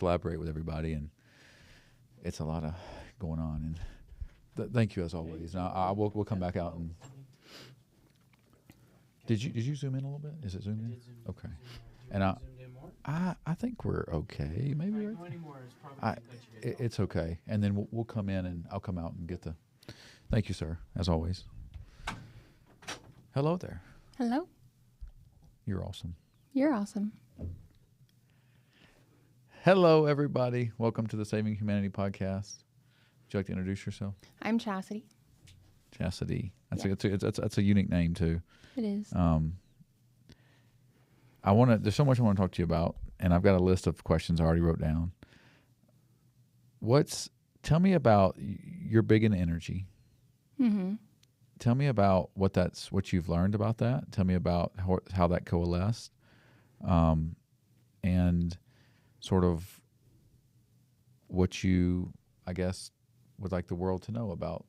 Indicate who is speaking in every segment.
Speaker 1: collaborate with everybody, and it's a lot of going on. And thank you as always. Now we'll come back out and. Did you zoom in a little bit? Is it zoomed in? Okay. And I think we're okay. Maybe we're. It's okay. And then we'll come in and I'll come out and get the. Thank you, sir. As always. Hello there.
Speaker 2: Hello.
Speaker 1: You're awesome.
Speaker 2: You're awesome.
Speaker 1: Hello, everybody. Welcome to the Saving Humanity podcast. Would you like to introduce yourself?
Speaker 2: I'm Chastity.
Speaker 1: Chastity.
Speaker 2: Yeah.
Speaker 1: That's a unique name too.
Speaker 2: It is.
Speaker 1: There's so much I want to talk to you about, and I've got a list of questions I already wrote down. Tell me about, you're big in energy.
Speaker 2: Mm-hmm.
Speaker 1: Tell me about what you've learned about that. Tell me about how that coalesced, and sort of what you, I guess, would like the world to know about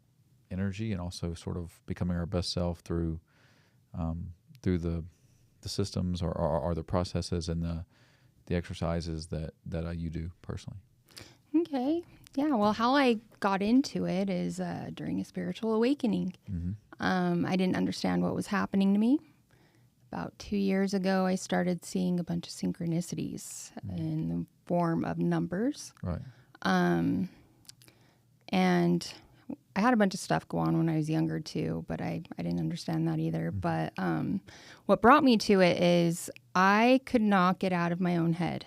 Speaker 1: energy, and also sort of becoming our best self through the systems or the processes and the exercises that you do personally.
Speaker 2: Okay. Yeah. Well, how I got into it is during a spiritual awakening.
Speaker 1: Mm-hmm.
Speaker 2: I didn't understand what was happening to me. About 2 years ago, I started seeing a bunch of synchronicities in the form of numbers.
Speaker 1: Right.
Speaker 2: And I had a bunch of stuff go on when I was younger too, but I didn't understand that either. But what brought me to it is I could not get out of my own head.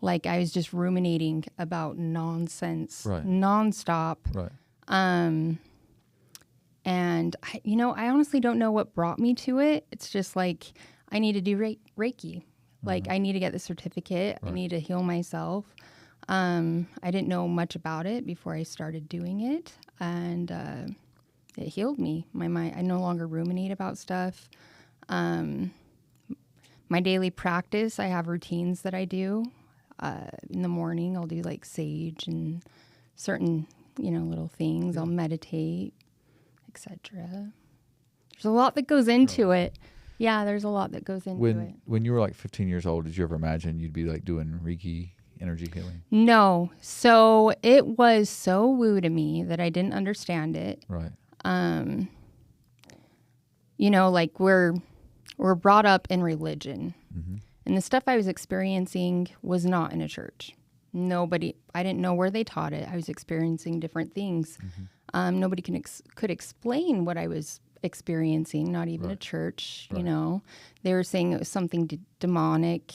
Speaker 2: Like I was just ruminating about nonsense, nonstop.
Speaker 1: Right.
Speaker 2: And I honestly don't know what brought me to it. It's just like I need to do Reiki. Like I need to get the certificate.
Speaker 1: Right.
Speaker 2: I need to heal myself. I didn't know much about it before I started doing it, and it healed me. My mind. I no longer ruminate about stuff. My daily practice, I have routines that I do. In the morning, I'll do like sage and certain, little things. I'll meditate, etc. There's a lot that goes into it. Yeah, there's a lot that goes into it.
Speaker 1: When you were like 15 years old, did you ever imagine you'd be like doing Reiki energy healing?
Speaker 2: No. So it was so woo to me that I didn't understand it.
Speaker 1: Right.
Speaker 2: Like we're brought up in religion.
Speaker 1: Mm-hmm.
Speaker 2: And the stuff I was experiencing was not in a church. I didn't know where they taught it. I was experiencing different things.
Speaker 1: Mm-hmm.
Speaker 2: Nobody could explain what I was experiencing, not even a church,
Speaker 1: Right.
Speaker 2: They were saying it was something demonic,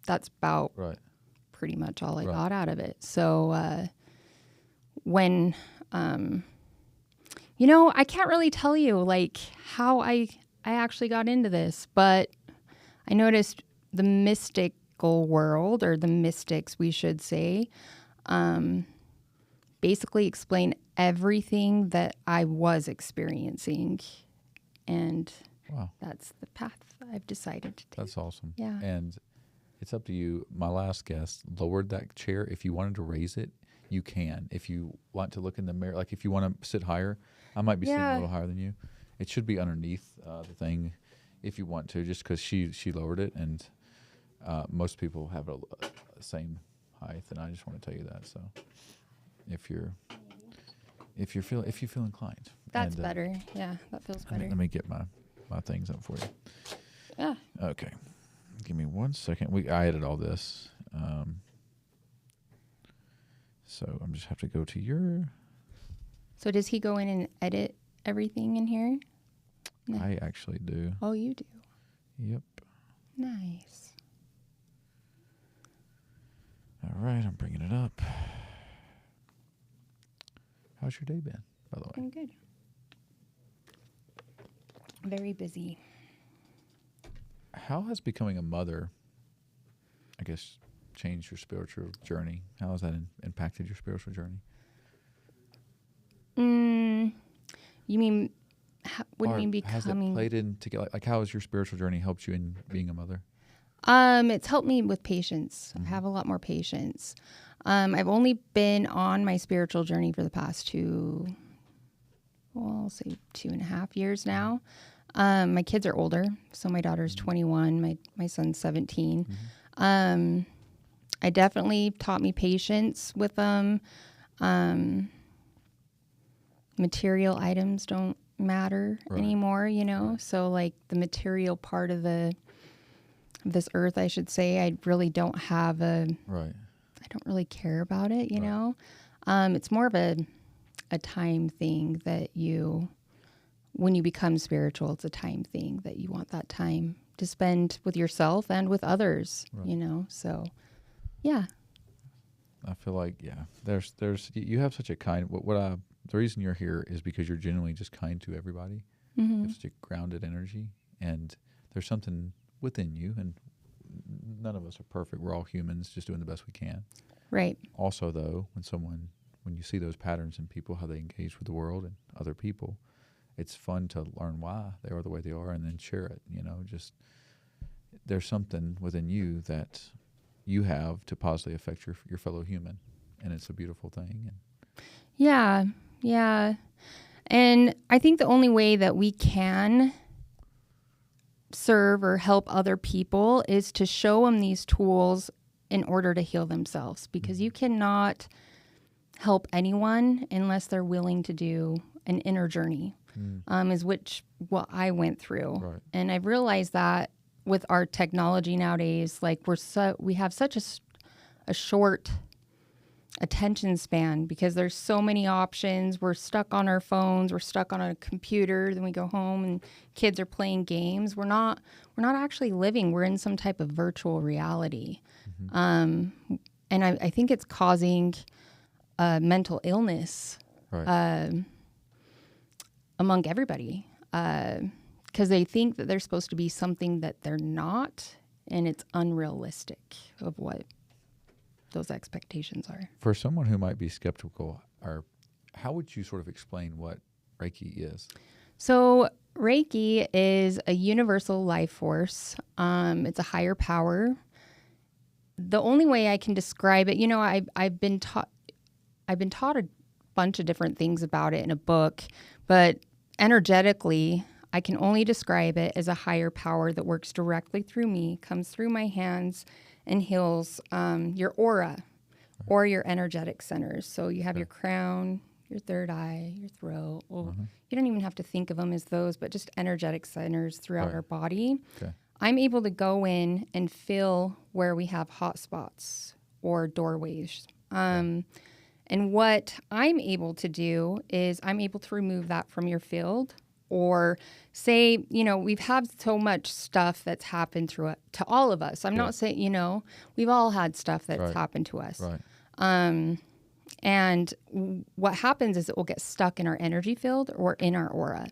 Speaker 2: that's about pretty much all I got out of it. So when, I can't really tell you like how I actually got into this, but I noticed the mystical world, or the mystics, we should say, basically explain everything that I was experiencing. And that's the path I've decided to take.
Speaker 1: That's awesome.
Speaker 2: Yeah.
Speaker 1: And it's up to you. My last guest lowered that chair. If you wanted to raise it, you can. If you want to look in the mirror, like if you want to sit higher, I might be sitting a little higher than you. It should be underneath the thing if you want to, just because she lowered it, and most people have the same height, and I just want to tell you that. So if you feel inclined,
Speaker 2: that's better. Yeah, that feels better.
Speaker 1: Let me get my things up for you.
Speaker 2: Yeah.
Speaker 1: Okay. Give me 1 second. I added all this. So I'm just have to go to your.
Speaker 2: So does he go in and edit everything in here? No.
Speaker 1: I actually do.
Speaker 2: Oh, you do?
Speaker 1: Yep.
Speaker 2: Nice.
Speaker 1: All right, I'm bringing it up. How's your day been, by the way?
Speaker 2: Been good. Very busy.
Speaker 1: How has becoming a mother, I guess, changed your spiritual journey? How has that impacted your spiritual journey?
Speaker 2: You mean, what do you mean becoming?
Speaker 1: Has it played into, like how has your spiritual journey helped you in being a mother?
Speaker 2: It's helped me with patience. I have a lot more patience. I've only been on my spiritual journey for the past I'll say 2.5 years now. My kids are older, so my daughter's 21, my son's 17. I definitely taught me patience with them. Material items don't matter anymore, you know? Right. So like the material part of this earth, I should say, I really don't have I don't really care about it, you know? It's more of a time thing that when you become spiritual, it's a time thing that you want that time to spend with yourself and with others, you know? So, yeah.
Speaker 1: I feel like, you have such a kind, the reason you're here is because you're genuinely just kind to everybody. You have such a grounded energy, and there's something within you, and none of us are perfect. We're all humans just doing the best we can.
Speaker 2: Right.
Speaker 1: Also, though, when you see those patterns in people, how they engage with the world and other people, it's fun to learn why they are the way they are and then share it, you know, just there's something within you that you have to positively affect your fellow human, and it's a beautiful thing.
Speaker 2: Yeah. And I think the only way that we can serve or help other people is to show them these tools in order to heal themselves, because you cannot help anyone unless they're willing to do an inner journey, is what I went through. Right. And I've realized that with our technology nowadays, like we have such a short attention span because there's so many options. We're stuck on our phones, we're stuck on a computer, then we go home and kids are playing games. We're not actually living. We're in some type of virtual reality. And I think it's causing mental illness among everybody because they think that they're supposed to be something that they're not, and it's unrealistic of what those expectations are.
Speaker 1: For someone who might be skeptical, how would you sort of explain what Reiki is?
Speaker 2: So Reiki is a universal life force. It's a higher power. The only way I can describe it, you know, I've been taught a bunch of different things about it in a book, but energetically, I can only describe it as a higher power that works directly through me, comes through my hands, and heals your aura or your energetic centers. So you have your crown, your third eye, your throat. Well, you don't even have to think of them as those, but just energetic centers throughout our body. Okay. I'm able to go in and feel where we have hot spots or doorways. And what I'm able to do is I'm able to remove that from your field. Or say, you know, we've had so much stuff that's happened to all of us. I'm not saying, you know, we've all had stuff that's happened to us. Right. And what happens is it will get stuck in our energy field or in our aura,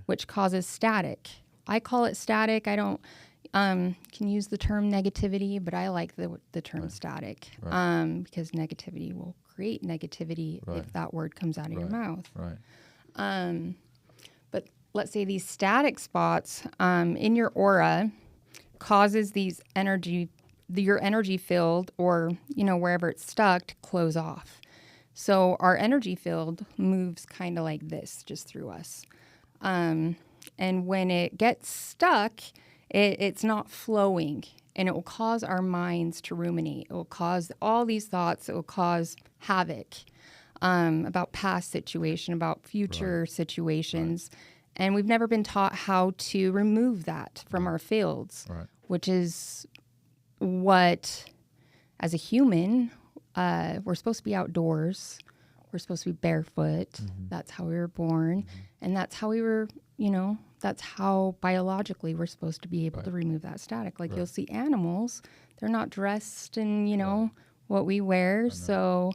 Speaker 2: which causes static. I call it static. I don't can use the term negativity, but I like the term static because negativity will create negativity if that word comes out of your mouth. Right. But let's say these static spots in your aura causes your energy field or, you know, wherever it's stuck to close off. So our energy field moves kind of like this, just through us. And when it gets stuck, it's not flowing, and it will cause our minds to ruminate. It will cause all these thoughts. It will cause havoc about past situation, about future situations. And we've never been taught how to remove that from our fields, which is what, as a human, we're supposed to be outdoors. We're supposed to be barefoot. That's how we were born. And that's how we were, you know, that's how biologically we're supposed to be able to remove that static. Like you'll see animals, they're not dressed in, you know, what we wear. So,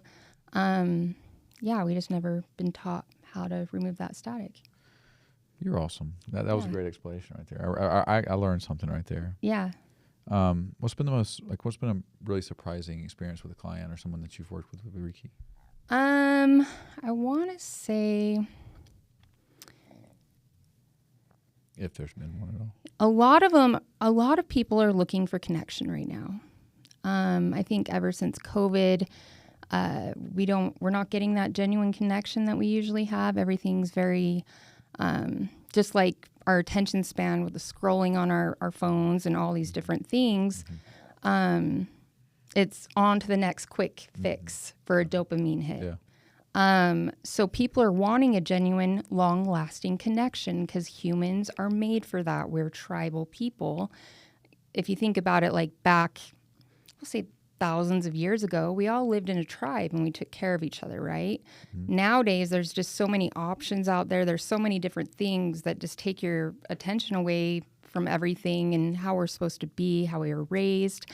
Speaker 2: we just never been taught how to remove that static.
Speaker 1: You're awesome. That was a great explanation right there. I learned something right there.
Speaker 2: Yeah.
Speaker 1: What's been a really surprising experience with a client or someone that you've worked with Reiki?
Speaker 2: I want to say,
Speaker 1: if there's been one at all,
Speaker 2: a lot of people are looking for connection right now. I think ever since COVID, we're not getting that genuine connection that we usually have. Everything's very, just like our attention span with the scrolling on our phones and all these different things. it's on to the next quick fix for a dopamine hit.
Speaker 1: Yeah.
Speaker 2: So people are wanting a genuine, long-lasting connection because humans are made for that. We're tribal people. If you think about it, like back, let's say thousands of years ago, we all lived in a tribe and we took care of each other, right? Nowadays, there's just so many options out there. There's so many different things that just take your attention away from everything and how we're supposed to be, how we were raised,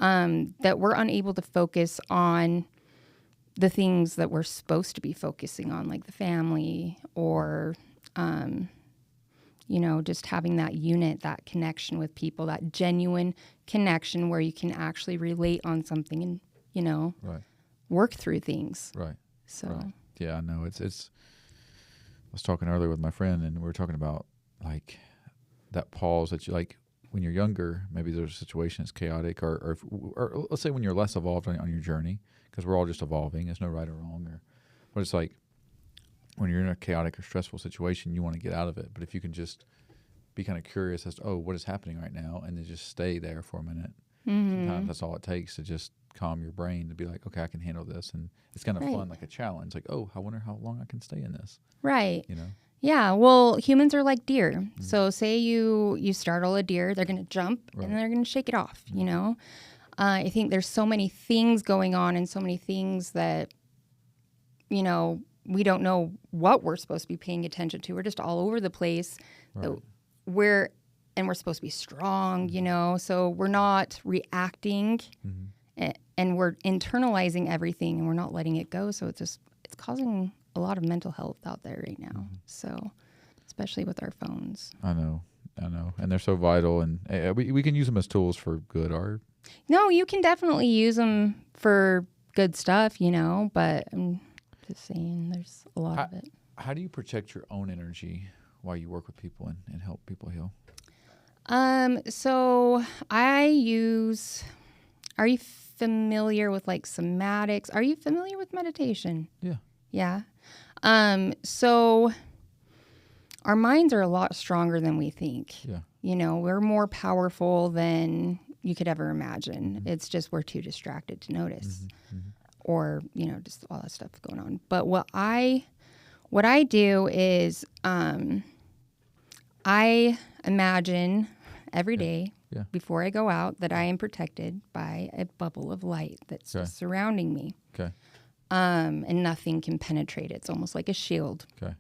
Speaker 2: that we're unable to focus on the things that we're supposed to be focusing on, like the family or, just having that unit, that connection with people, that genuine connection where you can actually relate on something and,
Speaker 1: Right.
Speaker 2: work through things.
Speaker 1: Right.
Speaker 2: So,
Speaker 1: Right. Yeah, I know. It's. I was talking earlier with my friend, and we were talking about like that pause that you like when you're younger. Maybe there's a situation that's chaotic, or let's say when you're less evolved on your journey, because we're all just evolving. There's no right or wrong, but it's like when you're in a chaotic or stressful situation, you want to get out of it. But if you can just be kind of curious as to, what is happening right now, and then just stay there for a minute. Sometimes that's all it takes to just calm your brain to be like, okay, I can handle this. And it's kind of fun, like a challenge. Like, I wonder how long I can stay in this.
Speaker 2: right.
Speaker 1: You know?
Speaker 2: Yeah, well, humans are like deer. So say you startle a deer, they're going to jump and they're going to shake it off, I think there's so many things going on and so many things that, we don't know what we're supposed to be paying attention to. We're just all over the place.
Speaker 1: Right.
Speaker 2: We're supposed to be strong, so we're not reacting and we're internalizing everything and we're not letting it go. So it's causing a lot of mental health out there right now. So especially with our phones.
Speaker 1: I know. And they're so vital, and we can use them as tools for good or...
Speaker 2: No, you can definitely use them for good stuff, but I'm just saying there's a lot of it.
Speaker 1: How do you protect your own energy while you work with people and help people heal?
Speaker 2: So are you familiar with like somatics? Are you familiar with meditation?
Speaker 1: Yeah.
Speaker 2: Yeah. So our minds are a lot stronger than we think.
Speaker 1: Yeah.
Speaker 2: We're more powerful than you could ever imagine. It's just we're too distracted to notice or, just all that stuff going on. But what I do is I imagine every day before I go out that I am protected by a bubble of light that's just surrounding me.
Speaker 1: Okay.
Speaker 2: And nothing can penetrate it. It's almost like a shield.
Speaker 1: Okay.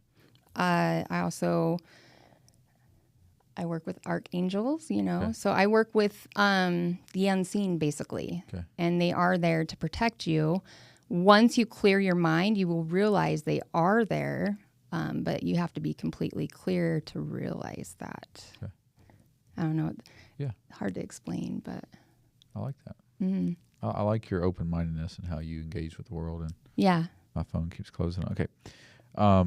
Speaker 2: I work with archangels, so I work with the unseen basically, and they are there to protect you. Once you clear your mind, you will realize they are there, but you have to be completely clear to realize that.
Speaker 1: Okay.
Speaker 2: I don't know.
Speaker 1: Yeah.
Speaker 2: Hard to explain, but.
Speaker 1: I like that. I like your open-mindedness and how you engage with the world. And
Speaker 2: yeah.
Speaker 1: My phone keeps closing. Okay. How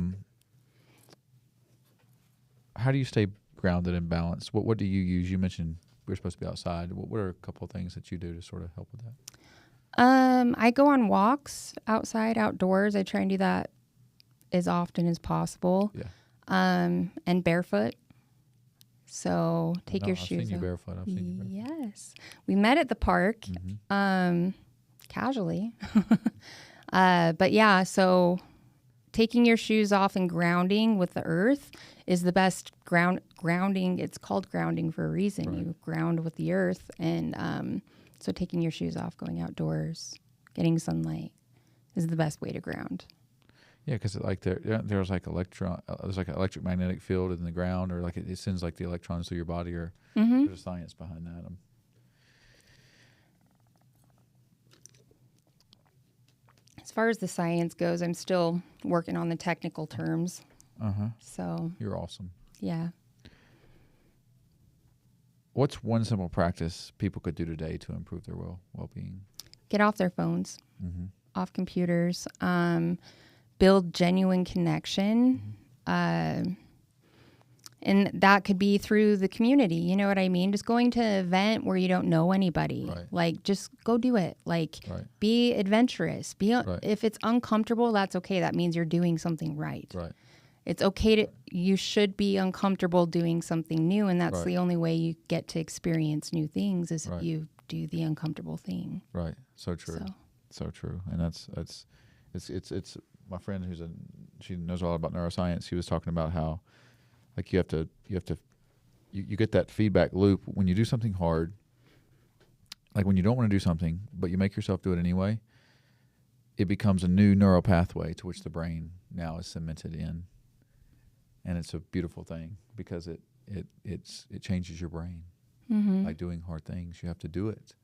Speaker 1: do you stay grounded and balanced? What do you use? You mentioned we're supposed to be outside. What are a couple of things that you do to sort of help with that?
Speaker 2: I go on walks outside, outdoors. I try and do that as often as possible.
Speaker 1: Yeah.
Speaker 2: And barefoot. So take your shoes off.
Speaker 1: I've seen you barefoot.
Speaker 2: Yes. We met at the park, casually. But yeah, so taking your shoes off and grounding with the earth is the best grounding. It's called grounding for a reason. Right. You ground with the earth. And so taking your shoes off, going outdoors, getting sunlight is the best way to ground.
Speaker 1: Yeah, because there's like there's like an electromagnetic field in the ground, or like it sends like the electrons through your body, or there's a science behind that.
Speaker 2: As far as the science goes, I'm still working on the technical terms. So
Speaker 1: you're awesome.
Speaker 2: Yeah.
Speaker 1: What's one simple practice people could do today to improve their well-being?
Speaker 2: Get off their phones, off computers, build genuine connection. And that could be through the community. You know what I mean? Just going to an event where you don't know anybody.
Speaker 1: Right.
Speaker 2: Like, just go do it. Like, be adventurous. If it's uncomfortable, that's okay. That means you're doing something right.
Speaker 1: Right.
Speaker 2: It's okay you should be uncomfortable doing something new. And that's the only way you get to experience new things is if you do the uncomfortable thing.
Speaker 1: Right. So true. So true. And it's my friend she knows a lot about neuroscience. She was talking about how like you get that feedback loop when you do something hard, like when you don't want to do something, but you make yourself do it anyway, it becomes a new neural pathway to which the brain now is cemented in. And it's a beautiful thing because it changes your brain.
Speaker 2: Mm-hmm.
Speaker 1: By doing hard things, you have to do it,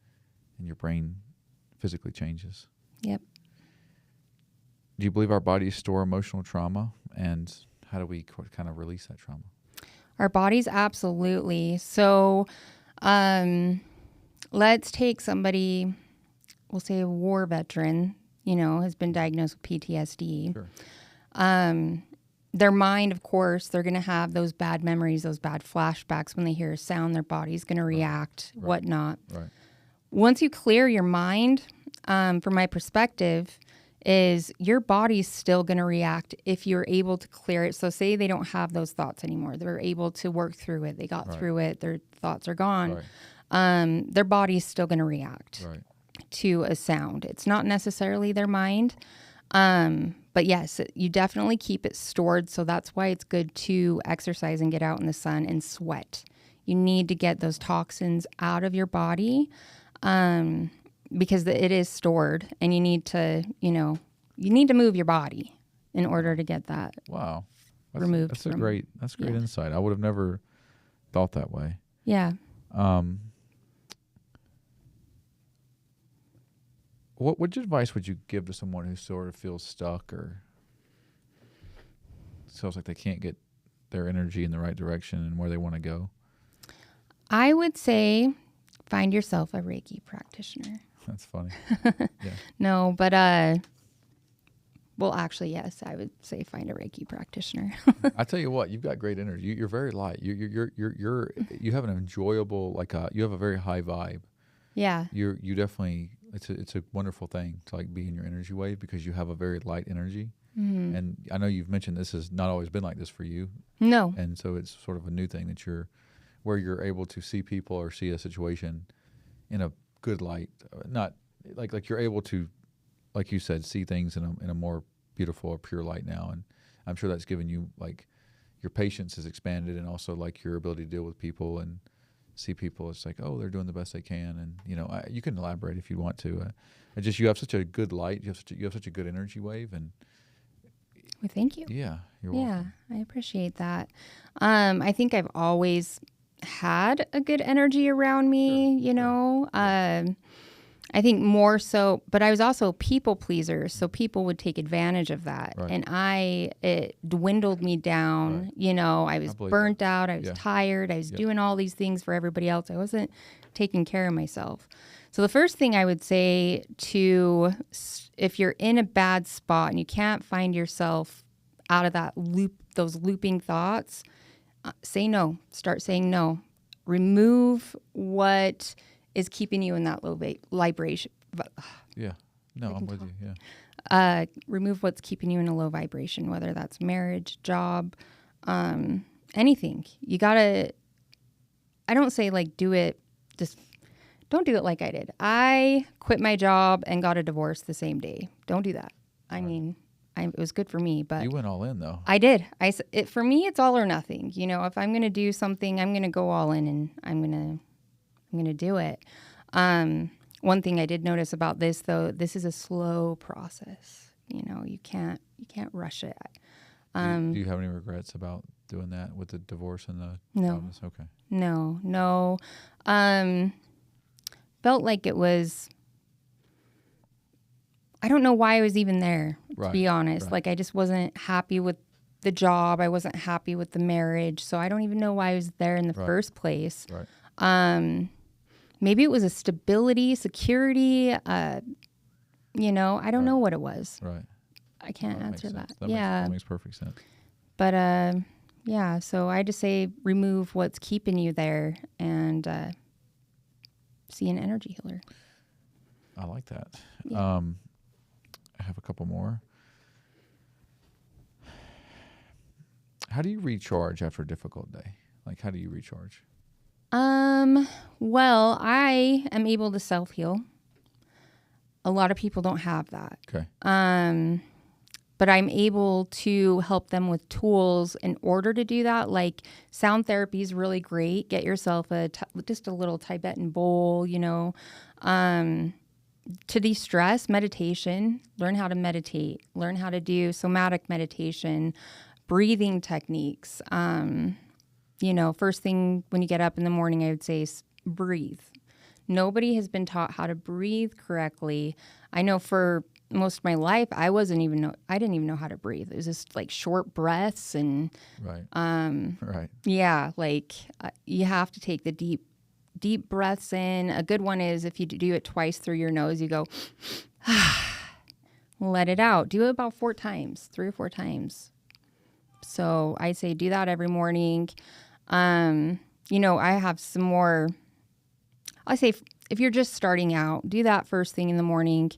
Speaker 1: and your brain physically changes.
Speaker 2: Yep.
Speaker 1: Do you believe our bodies store emotional trauma, and how do we kind of release that trauma?
Speaker 2: Our bodies, absolutely. So let's take somebody, we'll say a war veteran, has been diagnosed with PTSD.
Speaker 1: Sure.
Speaker 2: Their mind, of course, they're going to have those bad memories, those bad flashbacks. When they hear a sound, their body's going to react, whatnot.
Speaker 1: Right.
Speaker 2: Once you clear your mind, from my perspective, is your body's still going to react if you're able to clear it. So say they don't have those thoughts anymore. They're able to work through it. They got through it. Their thoughts are gone.
Speaker 1: Right.
Speaker 2: Their body's still going to react to a sound. It's not necessarily their mind. But yes, you definitely keep it stored. So that's why it's good to exercise and get out in the sun and sweat. You need to get those toxins out of your body, because it is stored, and you need to move your body in order to get that removed.
Speaker 1: That's great insight. I would have never thought that way.
Speaker 2: Yeah.
Speaker 1: What advice would you give to someone who sort of feels stuck or feels like they can't get their energy in the right direction and where they want to go?
Speaker 2: I would say find yourself a Reiki practitioner.
Speaker 1: That's funny. Yeah.
Speaker 2: No, but well, actually, yes, I would say find a Reiki practitioner.
Speaker 1: I tell you what, you've got great energy. You're very light. You have an enjoyable, you have a very high vibe.
Speaker 2: Yeah.
Speaker 1: You definitely, it's a wonderful thing to like be in your energy wave because you have a very light energy. Mm-hmm. And I know you've mentioned this has not always been like this for you.
Speaker 2: No.
Speaker 1: And so it's sort of a new thing that where you're able to see people or see a situation in a good light, not like you're able to, like you said, see things in a more beautiful or pure light now. And I'm sure that's given you like your patience has expanded, and also like your ability to deal with people and see people. It's like, oh, they're doing the best they can. And, you can elaborate if you want to. You have such a good light. You have such a good energy wave. And
Speaker 2: well, thank you.
Speaker 1: Yeah. You're welcome.
Speaker 2: I appreciate that. I think I've always had a good energy around me,
Speaker 1: Sure.
Speaker 2: I think more so, but I was also a people pleaser, so people would take advantage of that.
Speaker 1: Right.
Speaker 2: And it dwindled me down.
Speaker 1: Right.
Speaker 2: I was burnt out. I was tired. I was doing all these things for everybody else. I wasn't taking care of myself. So the first thing I would say if you're in a bad spot and you can't find yourself out of that loop, those looping thoughts, say no. Start saying no. Remove what is keeping you in that low vibration.
Speaker 1: Yeah. No, I'm with you. Yeah.
Speaker 2: Remove what's keeping you in a low vibration, whether that's marriage, job, anything. You gotta, I don't say like do it, just don't do it like I did. I quit my job and got a divorce the same day. Don't do that. I mean, it was good for me, but
Speaker 1: you went all in though.
Speaker 2: I did. For me, it's all or nothing. If I'm going to do something, I'm going to go all in, and I'm going to do it. One thing I did notice about this, though, this is a slow process. You can't rush it.
Speaker 1: Do you have any regrets about doing that with the divorce and the
Speaker 2: no.
Speaker 1: jobs? Okay.
Speaker 2: No. Felt like it was. I don't know why I was even there, to be honest. Like, I just wasn't happy with the job. I wasn't happy with the marriage. So I don't even know why I was there in the first place.
Speaker 1: Right.
Speaker 2: Maybe it was a stability, security. I don't know what it was.
Speaker 1: Right.
Speaker 2: I can't answer that.
Speaker 1: That makes perfect sense.
Speaker 2: But, so I just say remove what's keeping you there and see an energy healer.
Speaker 1: I like that.
Speaker 2: Yeah.
Speaker 1: I have a couple more. How do you recharge after a difficult day? Like, how do you recharge?
Speaker 2: Well, I am able to self-heal. A lot of people don't have that.
Speaker 1: Okay.
Speaker 2: But I'm able to help them with tools in order to do that. Like sound therapy is really great. Get yourself just a little Tibetan bowl, to de-stress. Meditation, learn how to meditate, learn how to do somatic meditation, breathing techniques. First thing when you get up in the morning, I would say breathe. Nobody has been taught how to breathe correctly. I know for most of my life, I didn't even know how to breathe. It was just like short breaths and
Speaker 1: Right. Right.
Speaker 2: yeah, like you have to take the deep breaths in. A good one is if you do it twice through your nose, you go, let it out. Do it about 3 or 4 times. So I say do that every morning. I have some more. I say if you're just starting out, do that first thing in the morning.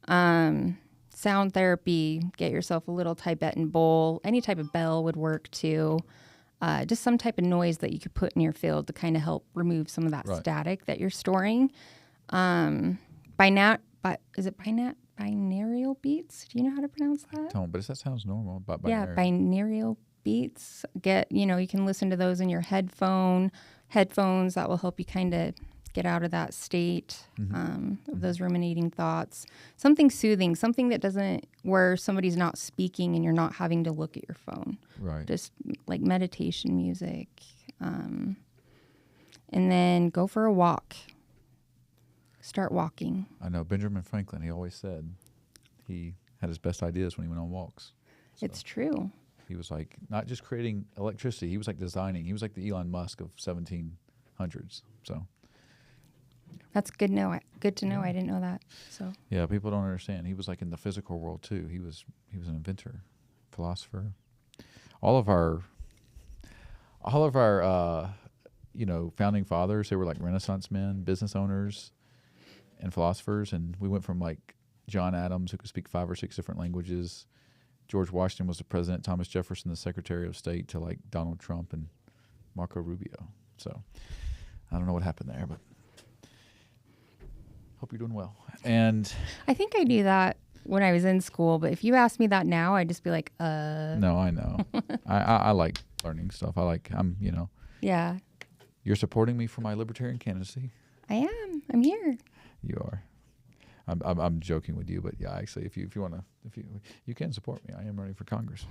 Speaker 2: Sound therapy, get yourself a little Tibetan bowl. Any type of bell would work too. Just some type of noise that you could put in your field to kind of help remove some of that static that you're storing. Is it binaural beats? Do you know how to pronounce that?
Speaker 1: I don't, but that sounds normal.
Speaker 2: Binaural beats. You can listen to those in your headphones. That will help you kind of get out of that state of those ruminating thoughts. Something soothing, something that where somebody's not speaking and you're not having to look at your phone.
Speaker 1: Right.
Speaker 2: Just like meditation music. And then go for a walk. Start walking.
Speaker 1: I know Benjamin Franklin, he always said he had his best ideas when he went on walks. So
Speaker 2: it's true.
Speaker 1: He was like, not just creating electricity, he was like designing. He was like the Elon Musk of 1700s. So
Speaker 2: that's good to know. I didn't know that. So
Speaker 1: yeah, people don't understand. He was like in the physical world too. He was an inventor, philosopher. All of our founding fathers, they were like Renaissance men, business owners, and philosophers. And we went from like John Adams, who could speak 5 or 6 different languages. George Washington was the president. Thomas Jefferson, the Secretary of State, to like Donald Trump and Marco Rubio. So I don't know what happened there, but hope you're doing well. And
Speaker 2: I think I knew that when I was in school, but if you ask me that now, I'd just be like,
Speaker 1: No, I know. I like learning stuff.
Speaker 2: Yeah.
Speaker 1: You're supporting me for my libertarian candidacy.
Speaker 2: I am. I'm here.
Speaker 1: You are. I'm joking with you, but yeah, actually, if you can support me, I am running for Congress.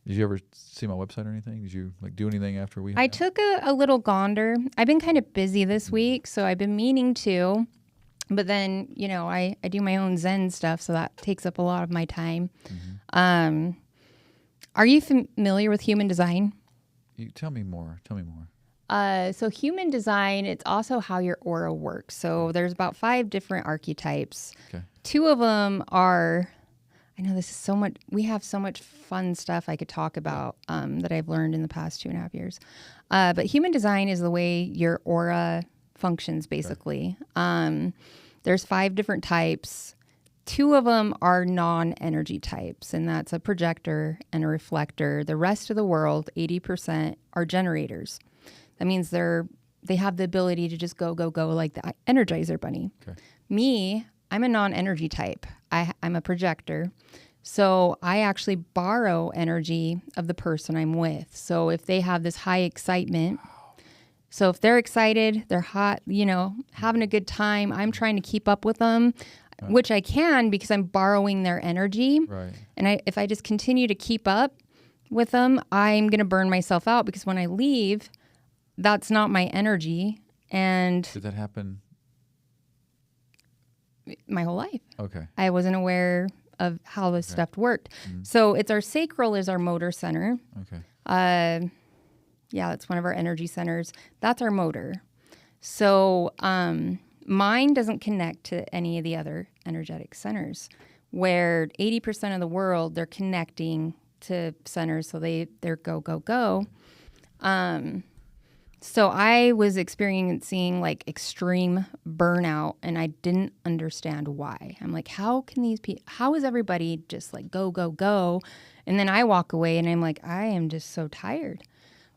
Speaker 1: Did you ever see my website or anything? Did you do anything after we?
Speaker 2: I took a little gander. I've been kind of busy this week, so I've been meaning to. But then, I do my own Zen stuff, so that takes up a lot of my time. Mm-hmm. Are you familiar with human design?
Speaker 1: Tell me more.
Speaker 2: So human design, it's also how your aura works. So there's about 5 different archetypes.
Speaker 1: Okay.
Speaker 2: 2 of them are, I know this is so much, we have so much fun stuff I could talk about that I've learned in the past 2.5 years. But human design is the way your aura functions, basically. Okay. There's 5 different types. 2 of them are non-energy types, and that's a projector and a reflector. The rest of the world, 80%, are generators. That means they have the ability to just go like the Energizer Bunny.
Speaker 1: Okay.
Speaker 2: Me, I'm a non-energy type. I'm a projector. So I actually borrow energy of the person I'm with. So if they have this high excitement, so if they're excited, they're hot, having a good time, I'm trying to keep up with them, right, which I can because I'm borrowing their energy.
Speaker 1: Right.
Speaker 2: And if I just continue to keep up with them, I'm going to burn myself out because when I leave, that's not my energy. And
Speaker 1: did that happen?
Speaker 2: My whole life.
Speaker 1: Okay.
Speaker 2: I wasn't aware of how this stuff worked. Mm-hmm. So it's our sacral is our motor center.
Speaker 1: Okay.
Speaker 2: Yeah, that's one of our energy centers. That's our motor. So mine doesn't connect to any of the other energetic centers, where 80% of the world, they're connecting to centers. So they're go. So I was experiencing like extreme burnout, and I didn't understand why. I'm like, how is everybody just like go? And then I walk away and I'm like, I am just so tired.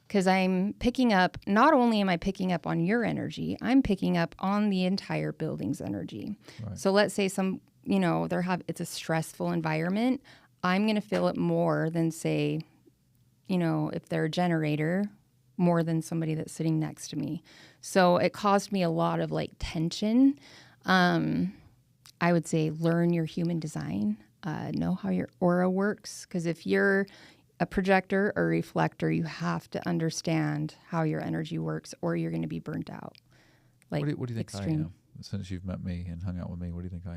Speaker 2: because I'm picking up, not only am I picking up on your energy, I'm picking up on the entire building's energy.
Speaker 1: Right.
Speaker 2: So let's say it's a stressful environment. I'm going to feel it more than, say, if they're a generator, more than somebody that's sitting next to me. So it caused me a lot of like tension. I would say learn your human design, know how your aura works. Because if you're a projector or reflector, you have to understand how your energy works or you're going to be burnt out. Like,
Speaker 1: what do you think
Speaker 2: extreme.
Speaker 1: I am? Since you've met me and hung out with me, what do you think I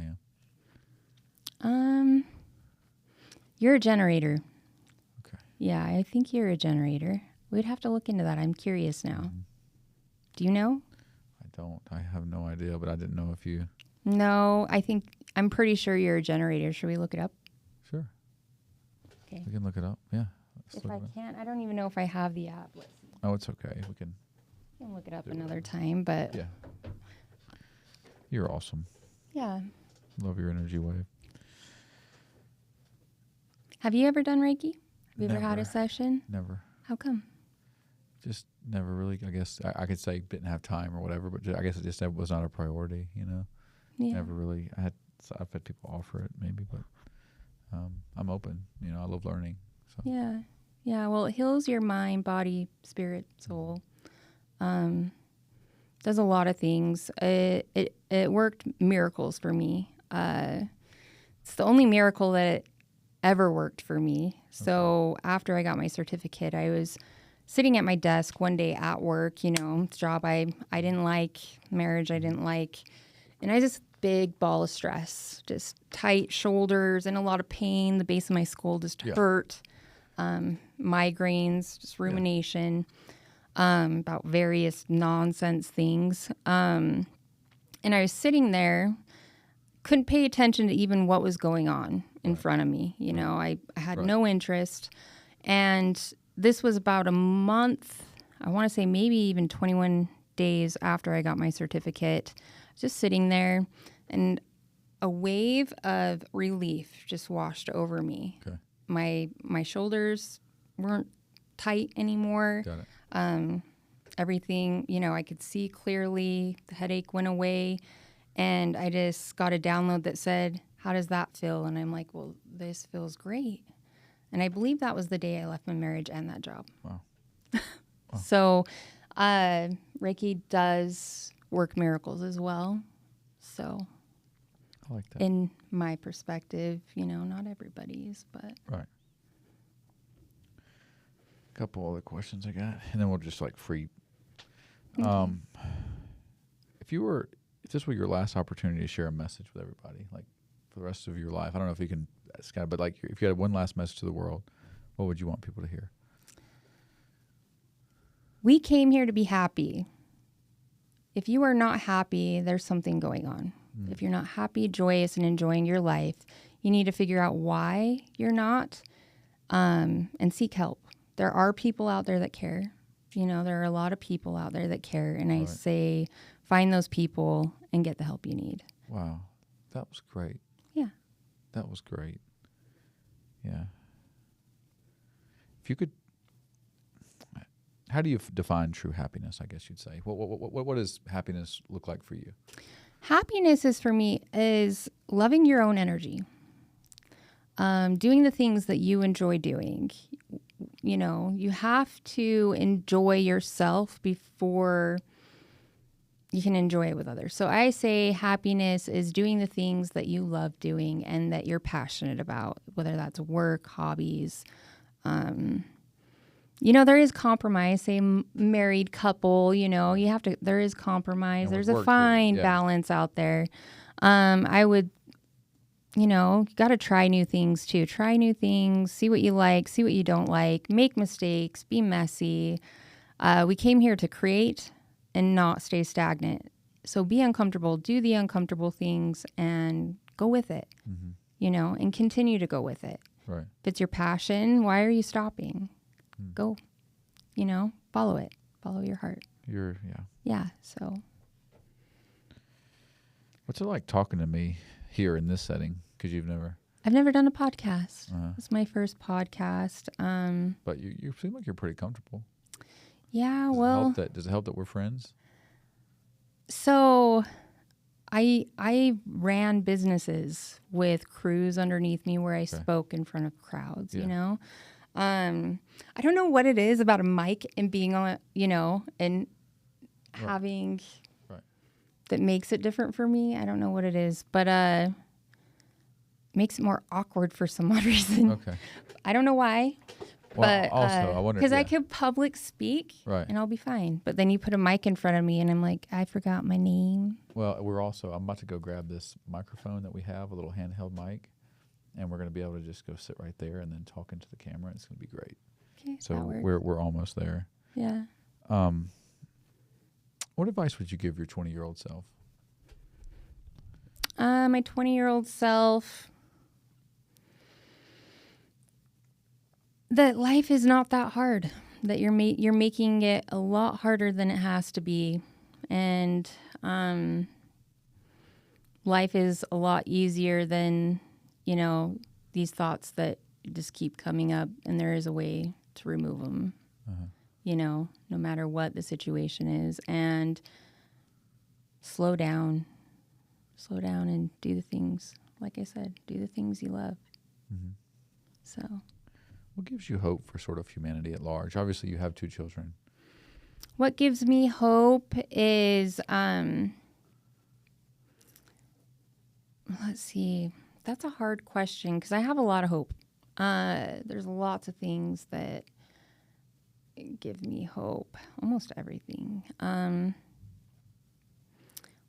Speaker 2: am? You're a generator.
Speaker 1: Okay.
Speaker 2: Yeah, I think you're a generator. We'd have to look into that. I'm curious now. Mm-hmm. Do you know?
Speaker 1: I don't. I have no idea, but I didn't know if you...
Speaker 2: No, I'm pretty sure you're a generator. Should we look it up?
Speaker 1: Sure.
Speaker 2: Okay.
Speaker 1: We can look it up. Yeah.
Speaker 2: If I can't, I don't even know if I have the app. Let's see.
Speaker 1: Oh, it's okay. We can
Speaker 2: look it up another time, but...
Speaker 1: Yeah. You're awesome.
Speaker 2: Yeah.
Speaker 1: Love your energy wave.
Speaker 2: Have you ever done Reiki? Have you
Speaker 1: Never.
Speaker 2: ever had a session?
Speaker 1: Never.
Speaker 2: How come?
Speaker 1: Just never really, I guess, I could say didn't have time or whatever, but I guess it just was not a priority, Yeah. Never really, I've had people offer it maybe, but I'm open, I love learning. So.
Speaker 2: Yeah. Yeah, well, it heals your mind, body, spirit, soul. Does a lot of things. It worked miracles for me. It's the only miracle that it ever worked for me. Okay. So after I got my certificate, I was sitting at my desk one day at work, job I didn't like, marriage I didn't like, and I just big ball of stress, just tight shoulders and a lot of pain. The base of my skull just hurt. Migraines, just rumination. About various nonsense things. And I was sitting there, couldn't pay attention to even what was going on in front of me. I had no interest. And this was about a month, I want to say maybe even 21 days after I got my certificate, just sitting there, and a wave of relief just washed over me.
Speaker 1: Okay.
Speaker 2: My shoulders weren't tight anymore.
Speaker 1: Got it.
Speaker 2: Everything, I could see clearly. The headache went away, and I just got a download that said, "How does that feel?" And I'm like, "Well, this feels great." And I believe that was the day I left my marriage and that job.
Speaker 1: Wow.
Speaker 2: So, Reiki does work miracles as well. So,
Speaker 1: I like that.
Speaker 2: In my perspective, not everybody's, but
Speaker 1: right. Couple other questions I got, and then we'll just free.
Speaker 2: Okay.
Speaker 1: If this were your last opportunity to share a message with everybody, for the rest of your life, I don't know if you can, but if you had one last message to the world, what would you want people to hear?
Speaker 2: We came here to be happy. If you are not happy, there's something going on. If you're not happy, joyous, and enjoying your life, you need to figure out why you're not, and seek help. There are people out there that care. There are a lot of people out there that care. And I say, find those people and get the help you need.
Speaker 1: Wow. That was great.
Speaker 2: Yeah.
Speaker 1: That was great. Yeah. If you could, how do you define true happiness, I guess you'd say? What does happiness look like for you?
Speaker 2: Happiness is loving your own energy. Doing the things that you enjoy doing. You have to enjoy yourself before you can enjoy it with others. So I say happiness is doing the things that you love doing and that you're passionate about, whether that's work, hobbies. There is compromise. Say married couple, there is compromise. There's a fine balance out there. I would, got to try new things too. Try new things, see what you like, see what you don't like, make mistakes, be messy. We came here to create and not stay stagnant. So be uncomfortable, do the uncomfortable things and go with it, and continue to go with it.
Speaker 1: Right.
Speaker 2: If it's your passion, why are you stopping? Go, follow it, follow your heart. Yeah. So.
Speaker 1: What's it like talking to me here in this setting? Because
Speaker 2: I've never done a podcast. It's my first podcast.
Speaker 1: But you seem like you're pretty comfortable.
Speaker 2: Yeah,
Speaker 1: Does it help that we're friends?
Speaker 2: So I ran businesses with crews underneath me where I spoke in front of crowds, you know. I don't know what it is about a mic and being on, and having that makes it different for me. I don't know what it is, but makes it more awkward for some odd reason.
Speaker 1: Okay.
Speaker 2: I don't know why.
Speaker 1: Well,
Speaker 2: but
Speaker 1: also, I wonder
Speaker 2: because I could public speak, and I'll be fine. But then you put a mic in front of me, and I'm like, I forgot my name.
Speaker 1: Well, I'm about to go grab this microphone that we have, a little handheld mic, and we're going to be able to just go sit right there and then talk into the camera. It's going to be great.
Speaker 2: Okay,
Speaker 1: so we're almost there.
Speaker 2: Yeah.
Speaker 1: What advice would you give your 20-year-old self?
Speaker 2: My 20-year-old self. That life is not that hard, that you're making it a lot harder than it has to be. And life is a lot easier than, these thoughts that just keep coming up, and there is a way to remove them, no matter what the situation is. And slow down and do the things, like I said, do the things you love.
Speaker 1: Mm-hmm.
Speaker 2: So...
Speaker 1: What gives you hope for sort of humanity at large? Obviously, you have 2 children.
Speaker 2: What gives me hope is, let's see. That's a hard question because I have a lot of hope. There's lots of things that give me hope, almost everything.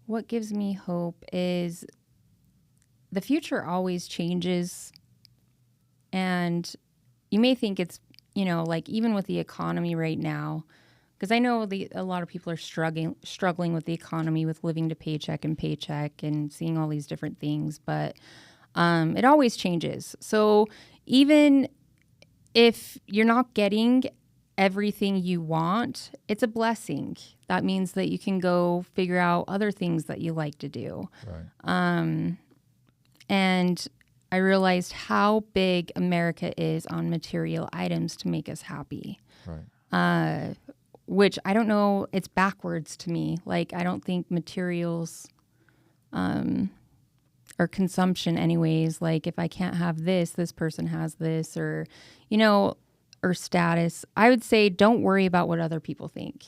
Speaker 2: What gives me hope is the future always changes, and you may think it's, like even with the economy right now, because I know a lot of people are struggling with the economy, with living to paycheck and paycheck and seeing all these different things, but it always changes. So even if you're not getting everything you want, it's a blessing. That means that you can go figure out other things that you like to do.
Speaker 1: Right.
Speaker 2: And I realized how big America is on material items to make us happy.
Speaker 1: Right.
Speaker 2: Which I don't know, it's backwards to me. Like, I don't think materials or consumption anyways. Like, if I can't have this person has this, or, or status. I would say don't worry about what other people think.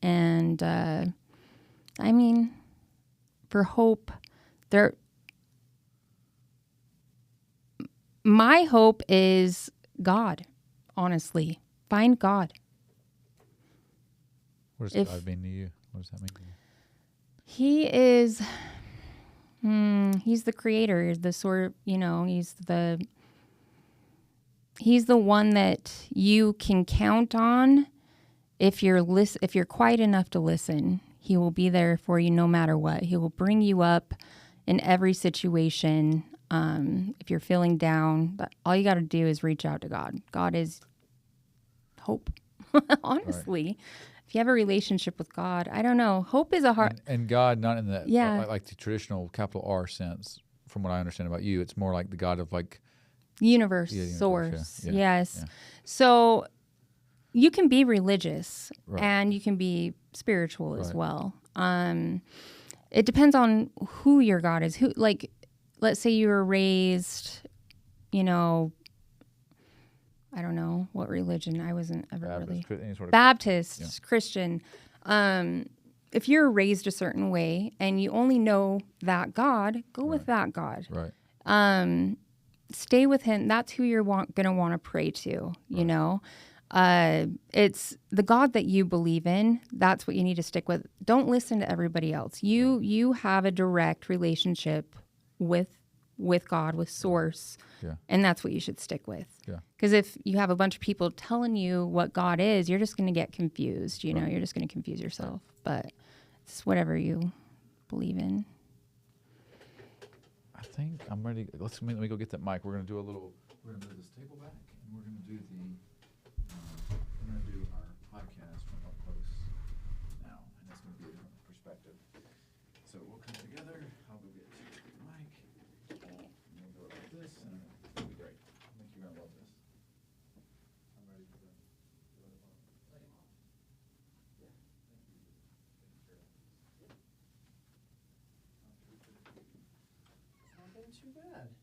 Speaker 2: And, for hope, my hope is God, honestly. Find God.
Speaker 1: What does God mean to you? What does that mean to you?
Speaker 2: He is, he's the creator, the sort, he's the one that you can count on. If you're quiet enough to listen, he will be there for you no matter what. He will bring you up in every situation. If you're feeling down, all you got to do is reach out to God. God is hope. Honestly, right. If you have a relationship with God, I don't know. Hope is a hard...
Speaker 1: And God, not in the like the traditional capital R sense, from what I understand about you, it's more like the God of like...
Speaker 2: Universe, source. Yeah. Yes. Yeah. So you can be religious, right, and you can be spiritual, right, as well. It depends on who your God is. Who, like, let's say you were raised, I don't know what religion. I wasn't ever Baptist, really Baptist, yeah, Christian. If you're raised a certain way and you only know that God, go with that God.
Speaker 1: Right.
Speaker 2: Stay with him. That's who you're going to want to pray to, you know. It's the God that you believe in. That's what you need to stick with. Don't listen to everybody else. You have a direct relationship with God, with Source.
Speaker 1: Yeah.
Speaker 2: And that's what you should stick with.
Speaker 1: Yeah.
Speaker 2: Because if you have a bunch of people telling you what God is, you're just going to get confused. You know, you're just going to confuse yourself. But it's whatever you believe in.
Speaker 1: I think I'm ready. Let me go get that mic. We're going to move this table back, and we're going to do our podcast from up close now, and it's going to be a different perspective. So we'll come together. I'll go get the mic, and we'll do it like this, and it'll be great. I think you're going to love this. I'm ready for the other one.
Speaker 3: too bad.